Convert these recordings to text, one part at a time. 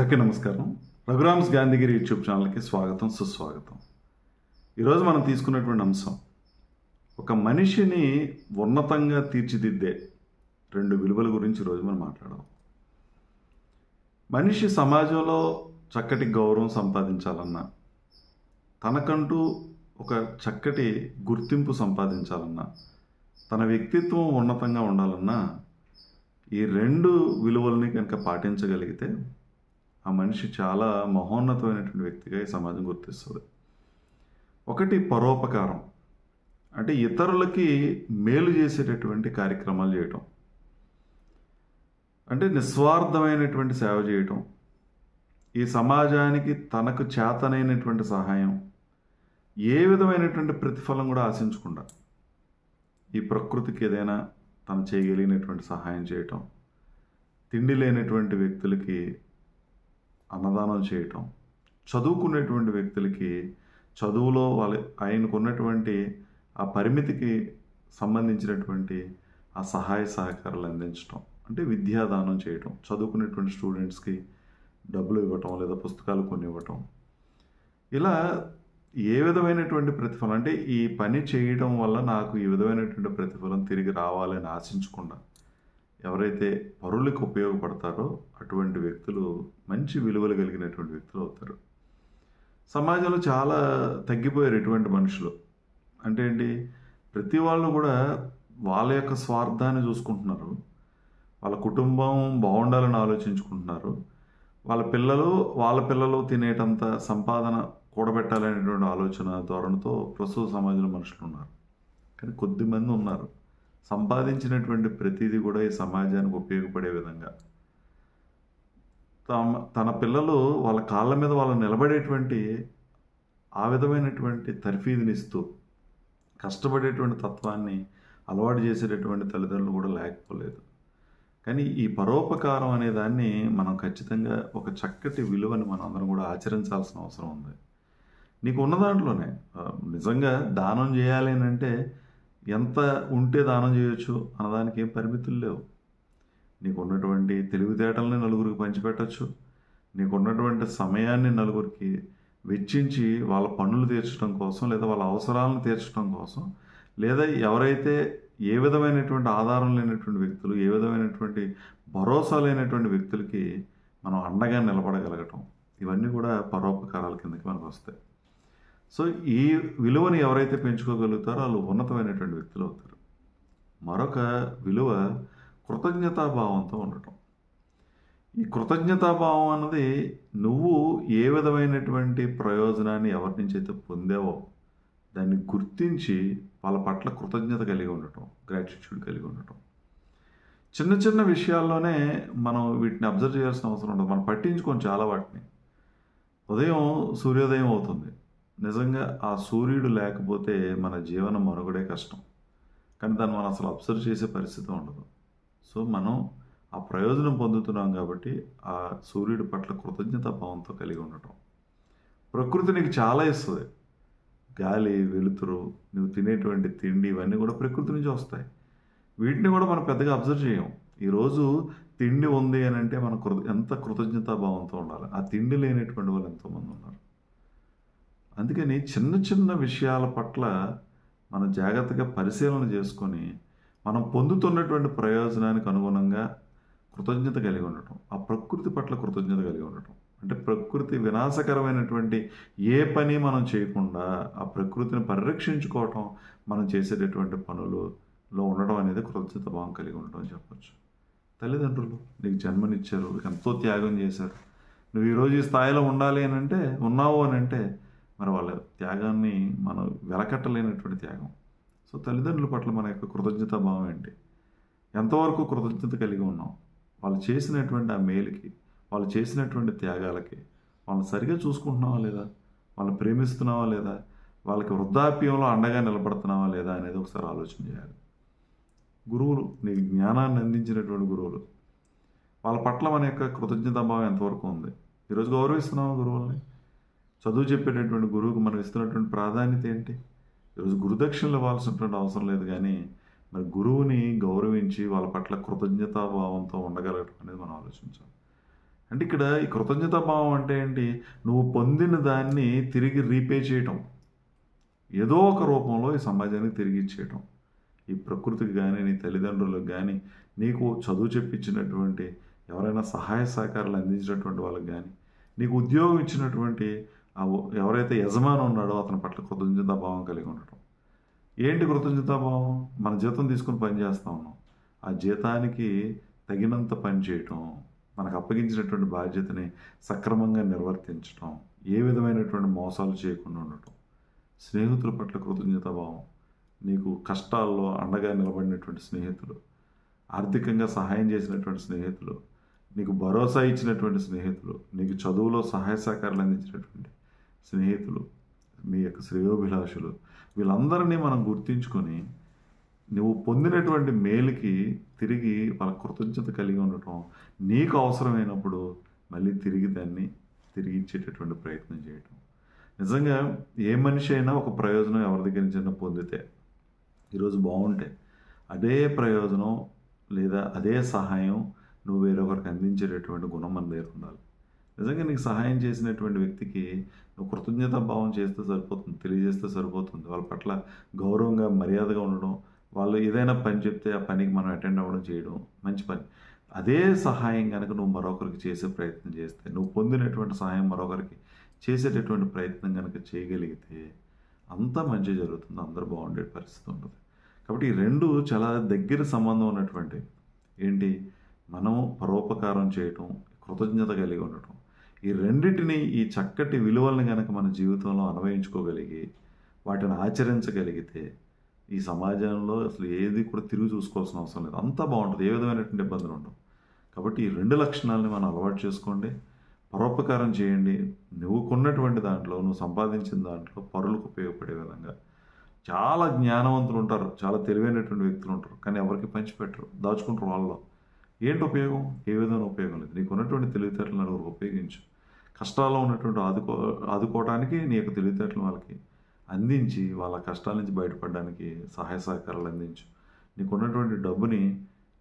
అందరికీ నమస్కారం. రఘురామ్స్ గాంధీగిరి యూట్యూబ్ ఛానల్కి స్వాగతం, సుస్వాగతం. ఈరోజు మనం తీసుకున్నటువంటి అంశం ఒక మనిషిని ఉన్నతంగా తీర్చిదిద్దే 2 విలువల గురించి ఈరోజు మనం మాట్లాడదాం. మనిషి సమాజంలో చక్కటి గౌరవం సంపాదించాలన్నా, తనకంటూ ఒక చక్కటి గుర్తింపు సంపాదించాలన్నా, తన వ్యక్తిత్వం ఉన్నతంగా ఉండాలన్నా ఈ 2 విలువల్ని కనుక పాటించగలిగితే ఆ మనిషి చాలా మహోన్నతమైనటువంటి వ్యక్తిగా ఈ సమాజం గుర్తిస్తుంది. ఒకటి పరోపకారం, అంటే ఇతరులకి మేలు చేసేటటువంటి కార్యక్రమాలు చేయటం, అంటే నిస్వార్థమైనటువంటి సేవ చేయటం, ఈ సమాజానికి తనకు చేతనైనటువంటి సహాయం, ఏ విధమైనటువంటి ప్రతిఫలం కూడా ఆశించకుండా ఈ ప్రకృతికి ఏదైనా తను చేయగలిగినటువంటి సహాయం చేయటం, తిండి లేనటువంటి వ్యక్తులకి అన్నదానం చేయటం, చదువుకునేటువంటి వ్యక్తులకి చదువులో ఆయనకున్నటువంటి ఆ పరిమితికి సంబంధించినటువంటి ఆ సహాయ సహకారాలు అందించటం, అంటే విద్యాదానం చేయటం, చదువుకునేటువంటి స్టూడెంట్స్కి డబ్బులు ఇవ్వటం లేదా పుస్తకాలు కొనివ్వటం, ఇలా ఏ విధమైనటువంటి ప్రతిఫలం, అంటే ఈ పని చేయడం వల్ల నాకు ఈ విధమైనటువంటి ప్రతిఫలం తిరిగి రావాలని ఆశించకుండా ఎవరైతే పరులకు ఉపయోగపడతారో అటువంటి వ్యక్తులు మంచి విలువలు కలిగినటువంటి వ్యక్తులు అవుతారు. సమాజంలో చాలా తగ్గిపోయారు ఇటువంటి మనుషులు. అంటే ఏంటి, ప్రతి వాళ్ళు కూడా వాళ్ళ యొక్క స్వార్థాన్ని చూసుకుంటున్నారు, వాళ్ళ కుటుంబం బాగుండాలని ఆలోచించుకుంటున్నారు, వాళ్ళ పిల్లలు తినేటంత సంపాదన కూడబెట్టాలనేటువంటి ఆలోచన ధోరణితో ప్రస్తుత సమాజంలో మనుషులు ఉన్నారు. కానీ కొద్దిమంది ఉన్నారు సంపాదించినటువంటి ప్రతిదీ కూడా ఈ సమాజానికి ఉపయోగపడే విధంగా, తన పిల్లలు వాళ్ళ కాళ్ళ మీద వాళ్ళు నిలబడేటువంటి ఆ విధమైనటువంటి తర్ఫీదునిస్తూ కష్టపడేటువంటి తత్వాన్ని అలవాటు చేసేటటువంటి తల్లిదండ్రులు కూడా లేకపోలేదు. కానీ ఈ పరోపకారం అనే దాన్ని మనం ఖచ్చితంగా ఒక చక్కటి విలువని మనం అందరం కూడా ఆచరించాల్సిన అవసరం ఉంది. నీకు ఉన్న దాంట్లోనే నిజంగా దానం చేయాలి అని అంటే ఎంత ఉంటే దానం చేయొచ్చు అన్నదానికి ఏం పరిమితులు లేవు. నీకు ఉన్నటువంటి తెలివితేటల్ని నలుగురికి పంచిపెట్టచ్చు, నీకు ఉన్నటువంటి సమయాన్ని నలుగురికి వెచ్చించి వాళ్ళ పనులు తీర్చడం కోసం లేదా వాళ్ళ అవసరాలను తీర్చడం కోసం, లేదా ఎవరైతే ఏ విధమైనటువంటి ఆధారం లేనటువంటి వ్యక్తులు, ఏ విధమైనటువంటి భరోసా లేనటువంటి వ్యక్తులకి మనం అండగా నిలబడగలగటం, ఇవన్నీ కూడా పరోపకారాల కిందకి మనకు వస్తాయి. సో ఈ విలువని ఎవరైతే పెంచుకోగలుగుతారో వాళ్ళు ఉన్నతమైనటువంటి వ్యక్తులు అవుతారు. మరొక విలువ కృతజ్ఞతాభావంతో ఉండటం. ఈ కృతజ్ఞతాభావం అన్నది నువ్వు ఏ విధమైనటువంటి ప్రయోజనాన్ని ఎవరి నుంచి అయితే పొందావో దాన్ని గుర్తించి వాళ్ళ పట్ల కృతజ్ఞత కలిగి ఉండటం, గ్రాటిట్యూడ్ కలిగి ఉండటం. చిన్న చిన్న విషయాల్లోనే మనం వీటిని అబ్జర్వ్ చేయాల్సిన అవసరం ఉండదు. మనం పట్టించుకోం చాలా వాటిని. ఉదయం సూర్యోదయం అవుతుంది, నిజంగా ఆ సూర్యుడు లేకపోతే మన జీవనం మనుగడే కష్టం. కానీ దాన్ని మనం అసలు అబ్జర్వ్ చేసే పరిస్థితి ఉండదు. సో మనం ఆ ప్రయోజనం పొందుతున్నాం కాబట్టి ఆ సూర్యుడి పట్ల కృతజ్ఞతా భావంతో కలిగి ఉండటం. ప్రకృతి నీకు చాలా ఇస్తుంది. గాలి, వెలుతురు, నువ్వు తినేటువంటి తిండి, ఇవన్నీ కూడా ప్రకృతి నుంచి వస్తాయి. వీటిని కూడా మనం పెద్దగా అబ్జర్వ్ చేయం. ఈరోజు తిండి ఉంది అని అంటే మనం ఎంత కృతజ్ఞతా భావంతో ఉండాలి. ఆ తిండి లేనటువంటి వాళ్ళు ఎంతోమంది ఉన్నారు. అందుకని చిన్న చిన్న విషయాల పట్ల మనం జాగ్రత్తగా పరిశీలన చేసుకొని మనం పొందుతున్నటువంటి ప్రయోజనానికి అనుగుణంగా కృతజ్ఞత కలిగి ఉండటం, ఆ ప్రకృతి పట్ల కృతజ్ఞత కలిగి ఉండటం. అంటే ప్రకృతి వినాశకరమైనటువంటి ఏ పని మనం చేయకుండా ఆ ప్రకృతిని పరిరక్షించుకోవటం, మనం చేసేటటువంటి పనులలో ఉండడం అనేది కృతజ్ఞత భావం కలిగి ఉండటం అని చెప్పచ్చు. తల్లిదండ్రులు నీకు జన్మనిచ్చారు, ఎంతో త్యాగం చేశారు. నువ్వు ఈరోజు ఈ స్థాయిలో ఉండాలి అని అంటే, ఉన్నావు అని అంటే మరి వాళ్ళ త్యాగాన్ని మనం వెలకట్టలేనటువంటి త్యాగం. సో తల్లిదండ్రుల పట్ల మన యొక్క కృతజ్ఞతా భావం ఏంటి, ఎంతవరకు కృతజ్ఞత కలిగి ఉన్నాం, వాళ్ళు చేసినటువంటి ఆ మేలుకి, వాళ్ళు చేసినటువంటి త్యాగాలకి వాళ్ళని సరిగా చూసుకుంటున్నావా లేదా, వాళ్ళని ప్రేమిస్తున్నావా లేదా, వాళ్ళకి వృద్ధాప్యంలో అండగా నిలబడుతున్నావా లేదా అనేది ఒకసారి ఆలోచన చేయాలి. గురువులు, నీకు జ్ఞానాన్ని అందించినటువంటి గురువులు, వాళ్ళ పట్ల మన యొక్క కృతజ్ఞతా భావం ఎంతవరకు ఉంది. ఈరోజు గౌరవిస్తున్నావా గురువుల్ని? చదువు చెప్పేటటువంటి గురువుకు మనం ఇస్తున్నటువంటి ప్రాధాన్యత ఏంటి? ఈరోజు గురుదక్షిణలు ఇవ్వాల్సినటువంటి అవసరం లేదు, కానీ మరి గురువుని గౌరవించి వాళ్ళ పట్ల కృతజ్ఞతాభావంతో ఉండగలగటం అనేది మనం ఆలోచించాలి. అంటే ఇక్కడ ఈ కృతజ్ఞతాభావం అంటే ఏంటి? నువ్వు పొందిన దాన్ని తిరిగి రీపే చేయటం, ఏదో ఒక రూపంలో ఈ సమాజానికి తిరిగి ఇచ్చేయటం. ఈ ప్రకృతికి కానీ, నీ తల్లిదండ్రులకు కానీ, నీకు చదువు చెప్పించినటువంటి ఎవరైనా సహాయ సహకారాలు అందించినటువంటి వాళ్ళకి కానీ, నీకు ఉద్యోగం ఇచ్చినటువంటి ఎవరైతే యజమాని ఉన్నాడో అతని పట్ల కృతజ్ఞతాభావం కలిగి ఉండటం. ఏంటి కృతజ్ఞతాభావం? మన జీతం తీసుకుని పని చేస్తూ ఉన్నాం, ఆ జీతానికి తగినంత పని చేయటం, మనకు అప్పగించినటువంటి బాధ్యతని సక్రమంగా నిర్వర్తించటం, ఏ విధమైనటువంటి మోసాలు చేయకుండా ఉండటం. స్నేహితుల పట్ల కృతజ్ఞతాభావం, నీకు కష్టాల్లో అండగా నిలబడినటువంటి స్నేహితులు, ఆర్థికంగా సహాయం చేసినటువంటి స్నేహితులు, నీకు భరోసా ఇచ్చినటువంటి స్నేహితులు, నీకు చదువులో సహాయ సహకారాలు అందించినటువంటి స్నేహితులు, మీ యొక్క శ్రేయోభిలాషులు, వీళ్ళందరినీ మనం గుర్తించుకొని నువ్వు పొందినటువంటి మేలుకి తిరిగి వాళ్ళ కృతజ్ఞత కలిగి ఉండటం, నీకు అవసరమైనప్పుడు మళ్ళీ తిరిగి దాన్ని తిరిగి ఇచ్చేటటువంటి ప్రయత్నం చేయటం. నిజంగా ఏ మనిషి అయినా ఒక ప్రయోజనం ఎవరి దగ్గర నుంచి పొందితే, ఈరోజు బాగుంటే అదే ప్రయోజనం లేదా అదే సహాయం నువ్వు వేరొకరికి అందించేటటువంటి గుణం మన దగ్గర ఉండాలి. నిజంగా నీకు సహాయం చేసినటువంటి వ్యక్తికి నువ్వు కృతజ్ఞతాభావం చేస్తే సరిపోతుంది, తెలియజేస్తే సరిపోతుంది. వాళ్ళ పట్ల గౌరవంగా మర్యాదగా ఉండడం, వాళ్ళు ఏదైనా పని చెప్తే ఆ పనికి మనం అటెండ్ అవ్వడం చేయడం మంచి పని. అదే సహాయం కనుక నువ్వు మరొకరికి చేసే ప్రయత్నం చేస్తే, నువ్వు పొందినటువంటి సహాయం మరొకరికి చేసేటటువంటి ప్రయత్నం కనుక చేయగలిగితే అంతా మంచి జరుగుతుంది, అందరూ బాగుండే పరిస్థితి ఉంటుంది. కాబట్టి ఈ రెండు చాలా దగ్గర సంబంధం ఉన్నటువంటి ఏంటి, మనం పరోపకారం చేయటం, కృతజ్ఞత కలిగి ఉండటం, ఈ రెండింటిని, ఈ చక్కటి విలువలను కనుక మన జీవితంలో అన్వయించుకోగలిగి వాటిని ఆచరించగలిగితే ఈ సమాజంలో అసలు ఏది కూడా తిరిగి చూసుకోవాల్సిన అవసరం లేదు, అంతా బాగుంటుంది, ఏ విధమైనటువంటి ఇబ్బందులు ఉండవు. కాబట్టి ఈ రెండు లక్షణాలని మనం అలవాటు చేసుకోండి, పరోపకారం చేయండి. నువ్వు కొన్నటువంటి దాంట్లో, నువ్వు సంపాదించిన దాంట్లో పరులకు ఉపయోగపడే విధంగా. చాలా జ్ఞానవంతులు ఉంటారు, చాలా తెలివైనటువంటి వ్యక్తులు ఉంటారు, కానీ ఎవరికి పంచిపెట్టరు, దాచుకుంటారు వాళ్ళలో. ఏంటి ఉపయోగం? ఏ విధమైన ఉపయోగం లేదు. నీకు ఉన్నటువంటి తెలివితేటలు నలుగురికి ఉపయోగించు. కష్టాల్లో ఉన్నటువంటి ఆదుకోవడానికి నీ యొక్క తెలివితేటలు వాళ్ళకి అందించి వాళ్ళ కష్టాల నుంచి బయటపడడానికి సహాయ సహకారాలు అందించు. నీకు ఉన్నటువంటి డబ్బుని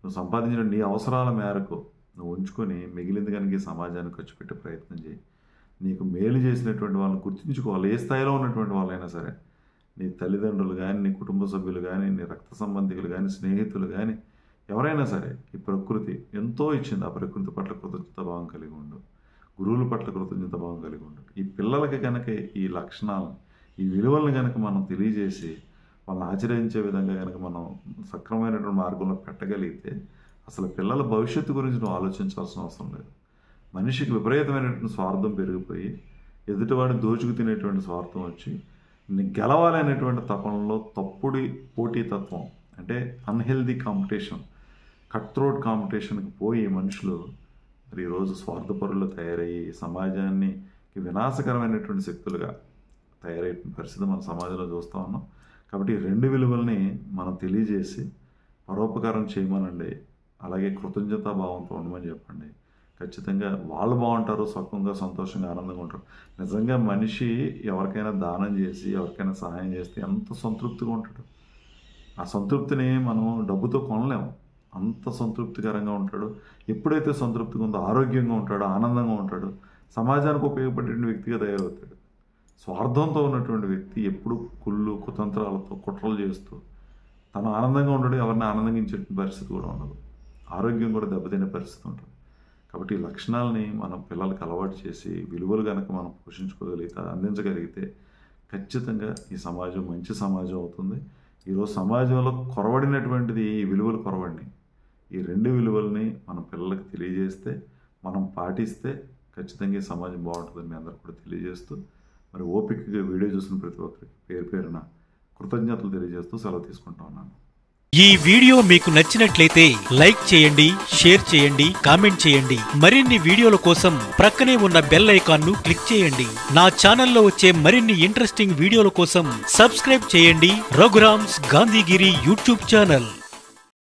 నువ్వు సంపాదించిన నీ అవసరాల మేరకు నువ్వు ఉంచుకొని మిగిలింది కనుక ఈ సమాజానికి ఖర్చు పెట్టే ప్రయత్నం చేయి. నీకు మేలు చేసినటువంటి వాళ్ళని గుర్తుంచుకోవాలి, ఏ స్థాయిలో ఉన్నటువంటి వాళ్ళైనా సరే. నీ తల్లిదండ్రులు కానీ, నీ కుటుంబ సభ్యులు కానీ, నీ రక్త సంబంధికులు కానీ, స్నేహితులు కానీ, ఎవరైనా సరే ఈ ప్రకృతి ఎంతో ఇచ్చింది, ఆ ప్రకృతి పట్ల కృతజ్ఞతాభావం కలిగి ఉండు. గురువుల పట్ల కృతజ్ఞతాభావం కలిగి ఉండు. ఈ పిల్లలకి కనుక ఈ లక్షణాలను, ఈ విలువలను కనుక మనం తెలియజేసి వాళ్ళని ఆచరించే విధంగా కనుక మనం సక్రమమైనటువంటి మార్గంలో పెట్టగలిగితే అసలు పిల్లల భవిష్యత్తు గురించి నువ్వు ఆలోచించాల్సిన అవసరం లేదు. మనిషికి విపరీతమైనటువంటి స్వార్థం పెరిగిపోయి ఎదుటివాడిని దోచుకు తినేటువంటి స్వార్థం వచ్చి గెలవాలనేటువంటి తపనలో తప్పుడు పోటీతత్వం, అంటే అన్హెల్దీ కాంపిటీషన్, కట్ త్రోట్ కాంపిటీషన్కి పోయి మనుషులు మరి ఈరోజు స్వార్థపరులు తయారయ్యి సమాజాన్ని వినాశకరమైనటువంటి శక్తులుగా తయారయ్యే పరిస్థితి మన సమాజంలో చూస్తూ ఉన్నాం. కాబట్టి ఈ రెండు విలువల్ని మనం తెలియజేసి పరోపకారం చేయమనండి, అలాగే కృతజ్ఞతాభావంతో ఉండమని చెప్పండి. ఖచ్చితంగా వాళ్ళు బాగుంటారు, సుఖంగా, సంతోషంగా, ఆనందంగా ఉంటారు. నిజంగా మనిషి ఎవరికైనా దానం చేసి ఎవరికైనా సహాయం చేస్తే ఎంత సంతృప్తిగా ఉంటాడు. ఆ సంతృప్తిని మనం డబ్బుతో కొనలేము, అంత సంతృప్తికరంగా ఉంటాడు. ఎప్పుడైతే సంతృప్తిగా ఉందో ఆరోగ్యంగా ఉంటాడో, ఆనందంగా ఉంటాడు, సమాజానికి ఉపయోగపడే వ్యక్తిగా తయారవుతాడు. స్వార్థంతో ఉన్నటువంటి వ్యక్తి ఎప్పుడు కుళ్ళు కుతంత్రాలతో కుట్రలు చేస్తూ తను ఆనందంగా ఉండడు, ఎవరిని ఆనందించే పరిస్థితి కూడా ఉండదు, ఆరోగ్యం కూడా దెబ్బతినే పరిస్థితి ఉంటుంది. కాబట్టి ఈ లక్షణాలని మనం పిల్లలకి అలవాటు చేసి విలువలు కనుక మనం పోషించుకోగలిగితే, అందించగలిగితే ఖచ్చితంగా ఈ సమాజం మంచి సమాజం అవుతుంది. ఈరోజు సమాజంలో కొరవడినటువంటిది ఈ విలువలు కొరవడిని. ఈ రెండు విలువల్ని మనం పిల్లలకి తెలియజేస్తే, మనం పాటిస్తే ఖచ్చితంగా ఈ సమాజం బాగుంటుందని మీ అందరూ కూడా తెలియజేస్తూ, మరి ఓపికగా వీడియో చూసిన ప్రతి ఒక్కరికి పేరు పేరున కృతజ్ఞతలు తెలియజేస్తూ సెలవు తీసుకుంటా ఉన్నాను. ఈ వీడియో మీకు నచ్చినట్లయితే లైక్ చేయండి, షేర్ చేయండి, కామెంట్ చేయండి. మరిన్ని వీడియోల కోసం ప్రక్కనే ఉన్న బెల్ ఐకాన్ ను క్లిక్ చేయండి. నా ఛానల్లో వచ్చే మరిన్ని ఇంట్రెస్టింగ్ వీడియోల కోసం సబ్స్క్రైబ్ చేయండి రఘురామ్స్ గాంధీగిరి యూట్యూబ్ ఛానల్.